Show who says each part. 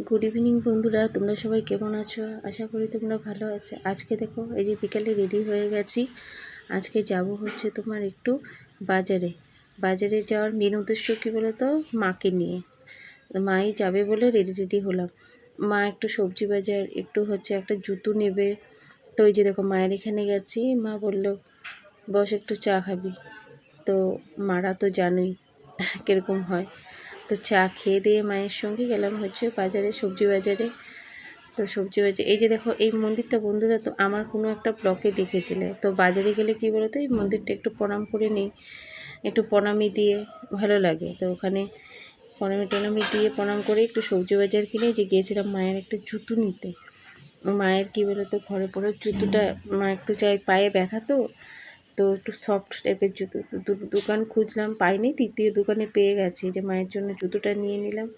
Speaker 1: Good evening বন্ধুরা, তোমরা সবাই কেমন আছো? আশা করি তোমরা ভালো আছো। আজকে দেখো এই যে বিকালে রেডি হয়ে গেছি। আজকে যাব হচ্ছে তোমার একটু বাজারে। বাজারে যাওয়ার মেন উদ্দেশ্য কী বলো তো, মাকে নিয়ে। মাই যাবে বলে রেডি হলাম। মা একটু সবজি বাজার, একটু হচ্ছে একটা জুতো নেবে। তো এই যে দেখো মায়ের এখানে গেছি। মা বলল বস একটু চা খাবি। তো মারা তো জানোই কীরকম হয়। তো চা খেয়ে দিয়ে মায়ের সঙ্গে গেলাম হচ্ছে বাজারে, সবজি বাজারে। তো সবজি বাজারে এই যে দেখো এই মন্দিরটা বন্ধুরা তো আমার কোনো একটা ব্লগে দেখেছিলে। তো বাজারে গেলে কী বলো তো, এই মন্দিরটা একটু প্রণাম করে নিই, একটু প্রণামি দিয়ে ভালো লাগে। তো ওখানে প্রণামি দিয়ে প্রণাম করে একটু সবজি বাজার কিনে যে গিয়েছিলাম মায়ের একটা জুতো নিতে। মায়ের কী বলো তো, ঘরে পরে জুতোটা মা একটু চাই, পায়ে ব্যথা তো একটু সফট টাইপের জুতো। তো দোকান খুঁজলাম, পাইনি, তৃতীয় দোকানে পেয়ে গেছি, যে মায়ের জন্য জুতোটা নিয়ে নিলাম।